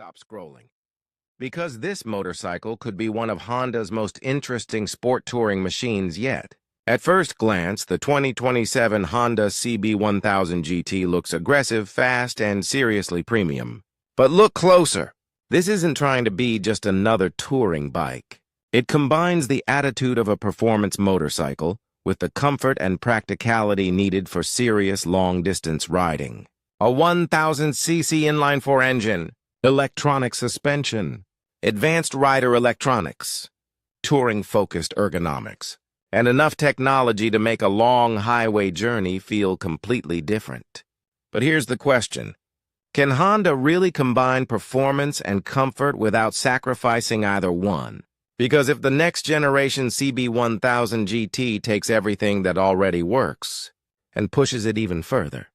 stop scrolling. Because this motorcycle could be one of Honda's most interesting sport touring machines yet. At first glance, the 2027 Honda CB1000GT looks aggressive, fast, and seriously premium. But look closer. This isn't trying to be just another touring bike. It combines the attitude of a performance motorcycle with the comfort and practicality needed for serious long-distance riding. A 1000cc inline-4 engine, electronic suspension, advanced rider electronics, touring-focused ergonomics, and enough technology to make a long highway journey feel completely different. But here's the question. Can Honda really combine performance and comfort without sacrificing either one? Because if the next generation CB1000GT takes everything that already works and pushes it even further,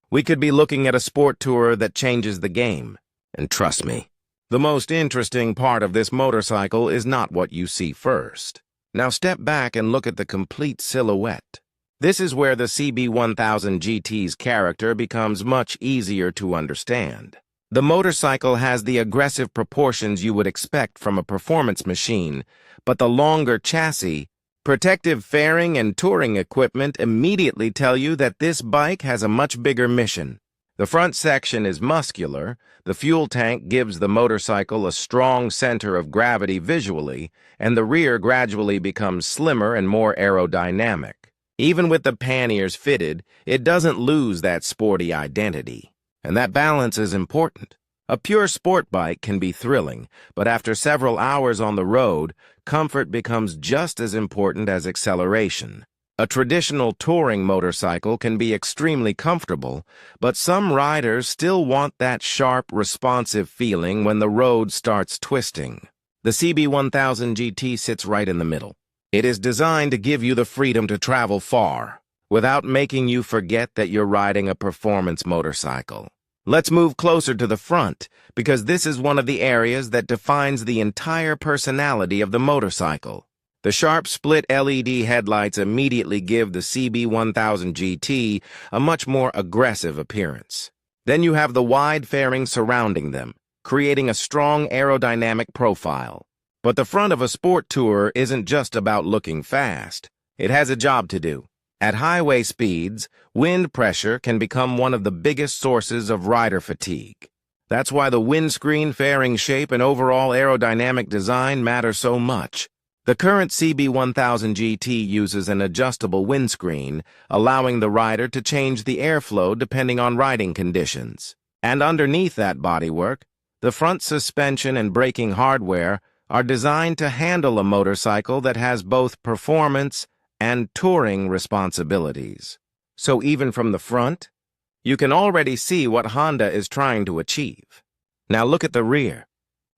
we could be looking at a sport tourer that changes the game. And trust me, the most interesting part of this motorcycle is not what you see first. Now step back and look at the complete silhouette. This is where the CB1000GT's character becomes much easier to understand. The motorcycle has the aggressive proportions you would expect from a performance machine, but the longer chassis, protective fairing, and touring equipment immediately tell you that this bike has a much bigger mission. The front section is muscular, the fuel tank gives the motorcycle a strong center of gravity visually, and the rear gradually becomes slimmer and more aerodynamic. Even with the panniers fitted, it doesn't lose that sporty identity. And that balance is important. A pure sport bike can be thrilling, but after several hours on the road, comfort becomes just as important as acceleration. A traditional touring motorcycle can be extremely comfortable, but some riders still want that sharp, responsive feeling when the road starts twisting. The CB1000GT sits right in the middle. It is designed to give you the freedom to travel far, without making you forget that you're riding a performance motorcycle. Let's move closer to the front, because this is one of the areas that defines the entire personality of the motorcycle. The sharp split LED headlights immediately give the CB1000GT a much more aggressive appearance. Then you have the wide fairing surrounding them, creating a strong aerodynamic profile. But the front of a sport tourer isn't just about looking fast. It has a job to do. At highway speeds, wind pressure can become one of the biggest sources of rider fatigue. That's why the windscreen, fairing shape, and overall aerodynamic design matter so much. The current CB1000GT uses an adjustable windscreen, allowing the rider to change the airflow depending on riding conditions. And underneath that bodywork, the front suspension and braking hardware are designed to handle a motorcycle that has both performance and touring responsibilities. So even from the front, you can already see what Honda is trying to achieve. Now look at the rear.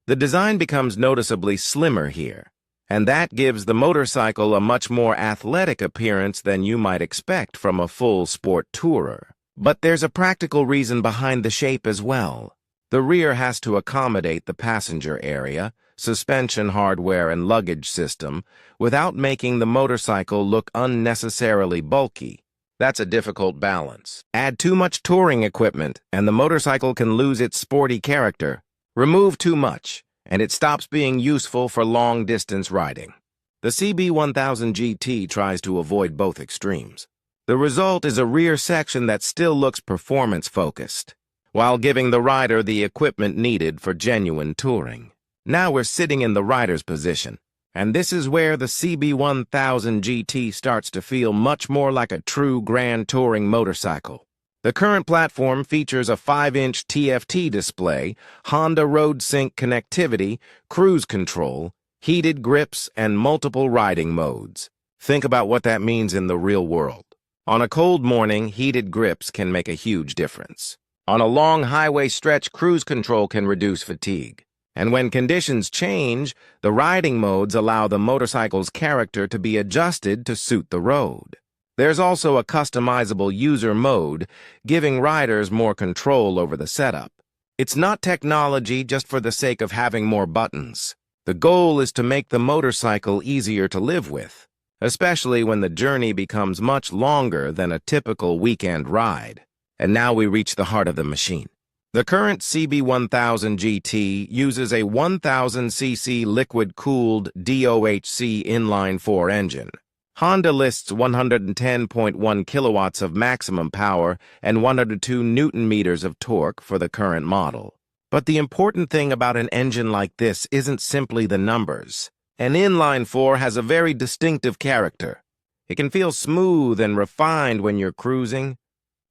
The design becomes noticeably slimmer here, and that gives the motorcycle a much more athletic appearance than you might expect from a full sport tourer. But there's a practical reason behind the shape as well. The rear has to accommodate the passenger area, suspension hardware, and luggage system without making the motorcycle look unnecessarily bulky. That's a difficult balance. Add too much touring equipment, and the motorcycle can lose its sporty character. Remove too much, and it stops being useful for long-distance riding. The CB1000GT tries to avoid both extremes. The result is a rear section that still looks performance-focused, while giving the rider the equipment needed for genuine touring. Now we're sitting in the rider's position, and this is where the CB1000GT starts to feel much more like a true grand touring motorcycle. The current platform features a 5-inch TFT display, Honda Road Sync connectivity, cruise control, heated grips, and multiple riding modes. Think about what that means in the real world. On a cold morning, heated grips can make a huge difference. On a long highway stretch, cruise control can reduce fatigue. And when conditions change, the riding modes allow the motorcycle's character to be adjusted to suit the road. There's also a customizable user mode, giving riders more control over the setup. It's not technology just for the sake of having more buttons. The goal is to make the motorcycle easier to live with, especially when the journey becomes much longer than a typical weekend ride. And now we reach the heart of the machine. The current CB1000GT uses a 1000cc liquid-cooled DOHC inline-4 engine. Honda lists 110.1 kilowatts of maximum power and 102 newton-meters of torque for the current model. But the important thing about an engine like this isn't simply the numbers. An inline-4 has a very distinctive character. It can feel smooth and refined when you're cruising,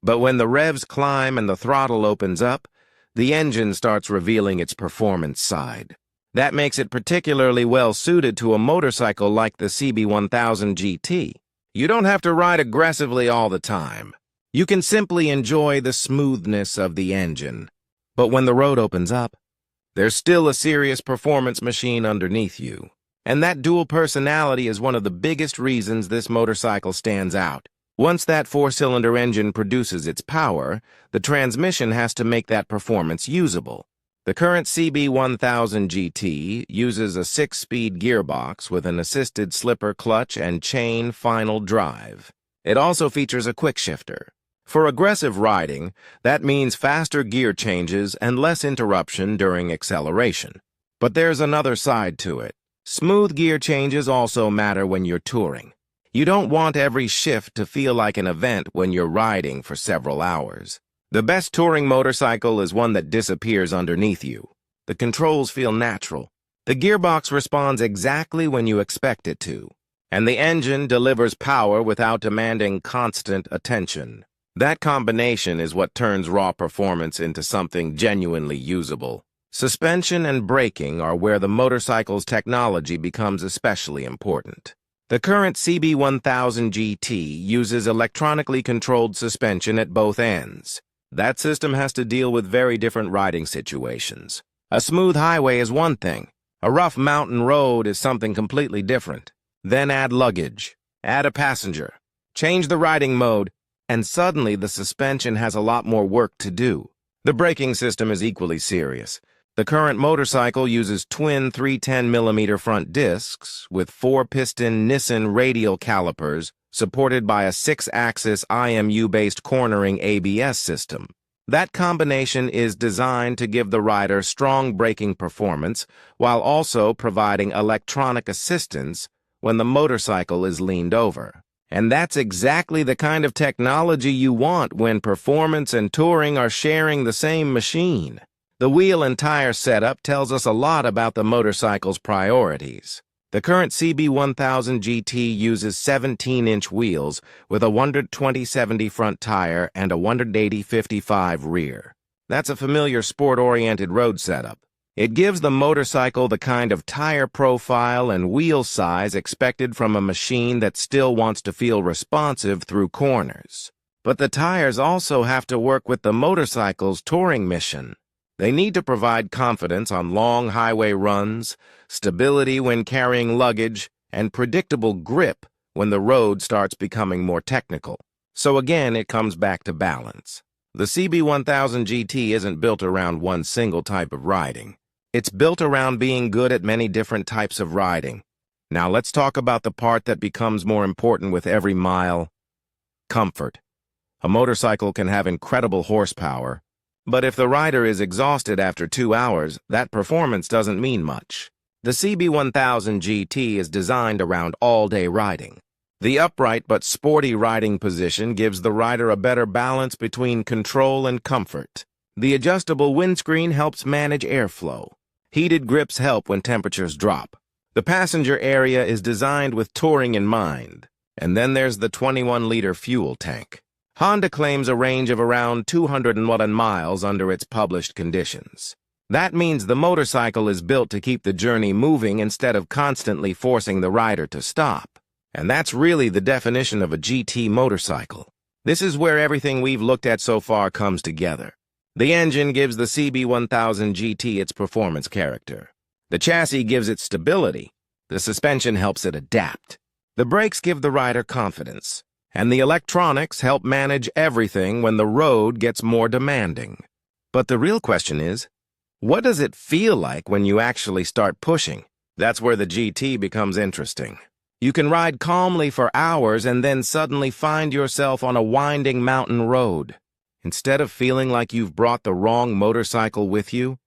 but when the revs climb and the throttle opens up, the engine starts revealing its performance side. That makes it particularly well suited to a motorcycle like the CB1000GT. You don't have to ride aggressively all the time. You can simply enjoy the smoothness of the engine. But when the road opens up, there's still a serious performance machine underneath you. And that dual personality is one of the biggest reasons this motorcycle stands out. Once that four-cylinder engine produces its power, the transmission has to make that performance usable. The current CB1000GT uses a 6-speed gearbox with an assisted slipper clutch and chain final drive. It also features a quick shifter. For aggressive riding, that means faster gear changes and less interruption during acceleration. But there's another side to it. Smooth gear changes also matter when you're touring. You don't want every shift to feel like an event when you're riding for several hours. The best touring motorcycle is one that disappears underneath you. The controls feel natural. The gearbox responds exactly when you expect it to. And the engine delivers power without demanding constant attention. That combination is what turns raw performance into something genuinely usable. Suspension and braking are where the motorcycle's technology becomes especially important. The current CB1000GT uses electronically controlled suspension at both ends. That system has to deal with very different riding situations. A smooth highway is one thing. A rough mountain road is something completely different. Then add luggage, add a passenger, change the riding mode, and suddenly the suspension has a lot more work to do. The braking system is equally serious. The current motorcycle uses twin 310mm front discs with 4-piston Nissan radial calipers supported by a 6-axis IMU-based cornering ABS system. That combination is designed to give the rider strong braking performance while also providing electronic assistance when the motorcycle is leaned over. And that's exactly the kind of technology you want when performance and touring are sharing the same machine. The wheel and tire setup tells us a lot about the motorcycle's priorities. The current CB1000GT uses 17-inch wheels with a 120/70 front tire and a 180/55 rear. That's a familiar sport-oriented road setup. It gives the motorcycle the kind of tire profile and wheel size expected from a machine that still wants to feel responsive through corners. But the tires also have to work with the motorcycle's touring mission. They need to provide confidence on long highway runs, stability when carrying luggage, and predictable grip when the road starts becoming more technical. So again, it comes back to balance. The CB1000GT isn't built around one single type of riding. It's built around being good at many different types of riding. Now let's talk about the part that becomes more important with every mile: comfort. A motorcycle can have incredible horsepower, but if the rider is exhausted after 2 hours, that performance doesn't mean much. The CB1000GT is designed around all-day riding. The upright but sporty riding position gives the rider a better balance between control and comfort. The adjustable windscreen helps manage airflow. Heated grips help when temperatures drop. The passenger area is designed with touring in mind. And then there's the 21-liter fuel tank. Honda claims a range of around 201 miles under its published conditions. That means the motorcycle is built to keep the journey moving instead of constantly forcing the rider to stop. And that's really the definition of a GT motorcycle. This is where everything we've looked at so far comes together. The engine gives the CB1000GT its performance character. The chassis gives it stability. The suspension helps it adapt. The brakes give the rider confidence. And the electronics help manage everything when the road gets more demanding. But the real question is, what does it feel like when you actually start pushing? That's where the GT becomes interesting. You can ride calmly for hours and then suddenly find yourself on a winding mountain road. Instead of feeling like you've brought the wrong motorcycle with you,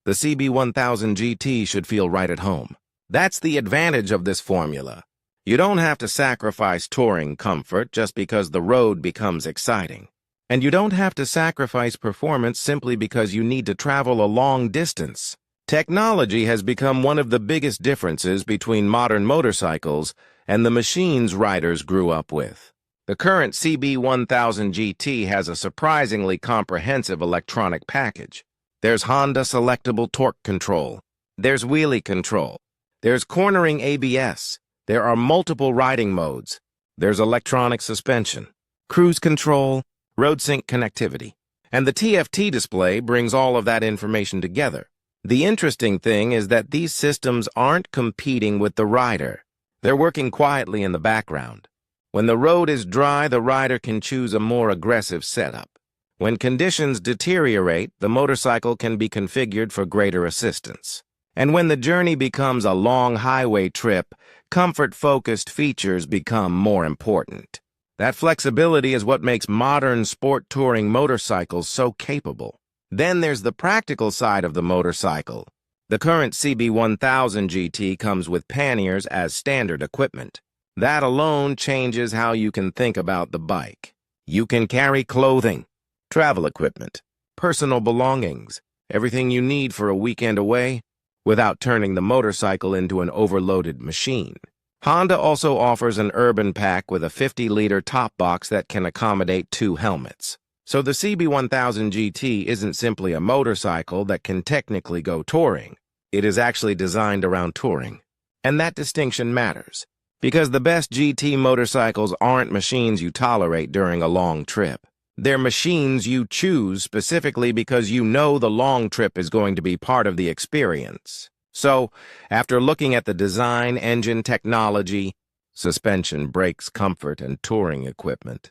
the CB1000GT should feel right at home. That's the advantage of this formula. You don't have to sacrifice touring comfort just because the road becomes exciting. And you don't have to sacrifice performance simply because you need to travel a long distance. Technology has become one of the biggest differences between modern motorcycles and the machines riders grew up with. The current CB1000GT has a surprisingly comprehensive electronic package. There's Honda selectable torque control. There's wheelie control. There's cornering ABS. There are multiple riding modes. There's electronic suspension, cruise control, road sync connectivity. And the TFT display brings all of that information together. The interesting thing is that these systems aren't competing with the rider. They're working quietly in the background. When the road is dry, the rider can choose a more aggressive setup. When conditions deteriorate, the motorcycle can be configured for greater assistance. And when the journey becomes a long highway trip, comfort-focused features become more important. That flexibility is what makes modern sport touring motorcycles so capable. Then there's the practical side of the motorcycle. The current CB1000GT comes with panniers as standard equipment. That alone changes how you can think about the bike. You can carry clothing, travel equipment, personal belongings, everything you need for a weekend away, without turning the motorcycle into an overloaded machine. Honda also offers an urban pack with a 50-liter top box that can accommodate 2 helmets. So the CB1000GT isn't simply a motorcycle that can technically go touring. It is actually designed around touring. And that distinction matters, because the best GT motorcycles aren't machines you tolerate during a long trip. They're machines you choose specifically because you know the long trip is going to be part of the experience. So, after looking at the design, engine technology, suspension, brakes, comfort, and touring equipment,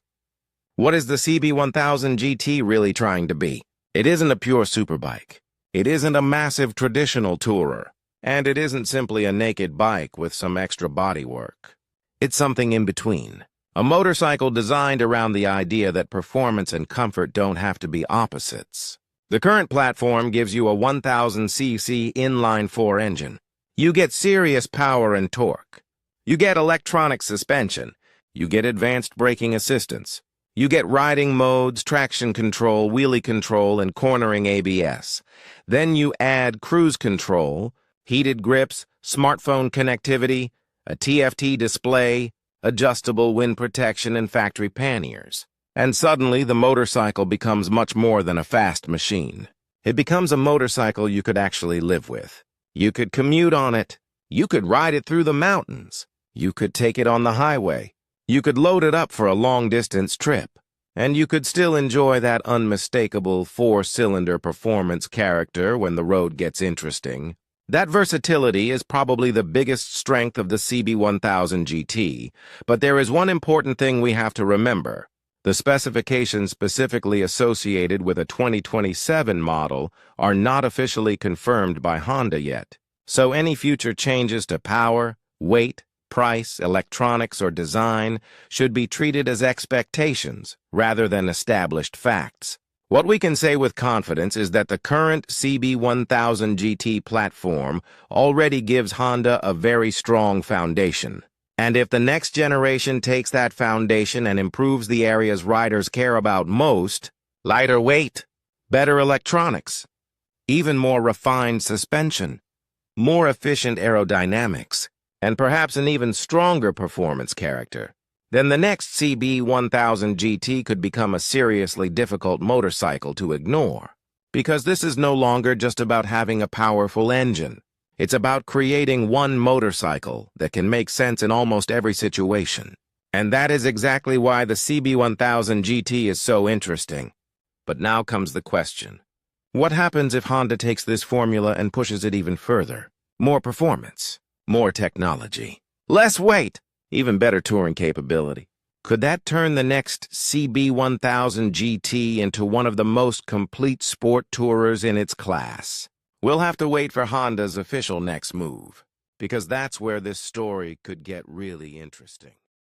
what is the CB1000GT really trying to be? It isn't a pure superbike. It isn't a massive traditional tourer. And it isn't simply a naked bike with some extra bodywork. It's something in between. A motorcycle designed around the idea that performance and comfort don't have to be opposites. The current platform gives you a 1000cc inline 4 engine. You get serious power and torque. You get electronic suspension. You get advanced braking assistance. You get riding modes, traction control, wheelie control, and cornering ABS. Then you add cruise control, heated grips, smartphone connectivity, a TFT display, adjustable wind protection, and factory panniers. And suddenly, the motorcycle becomes much more than a fast machine. It becomes a motorcycle you could actually live with. You could commute on it. You could ride it through the mountains. You could take it on the highway. You could load it up for a long-distance trip. And you could still enjoy that unmistakable 4-cylinder performance character when the road gets interesting. That versatility is probably the biggest strength of the CB1000GT, but there is one important thing we have to remember. The specifications specifically associated with a 2027 model are not officially confirmed by Honda yet. So any future changes to power, weight, price, electronics, or design should be treated as expectations rather than established facts. What we can say with confidence is that the current CB1000GT platform already gives Honda a very strong foundation. And if the next generation takes that foundation and improves the areas riders care about most, lighter weight, better electronics, even more refined suspension, more efficient aerodynamics, and perhaps an even stronger performance character, then the next CB1000GT could become a seriously difficult motorcycle to ignore. Because this is no longer just about having a powerful engine. It's about creating one motorcycle that can make sense in almost every situation. And that is exactly why the CB1000GT is so interesting. But now comes the question. What happens if Honda takes this formula and pushes it even further? More performance, more technology, less weight, even better touring capability. Could that turn the next CB1000GT into one of the most complete sport tourers in its class? We'll have to wait for Honda's official next move, because that's where this story could get really interesting.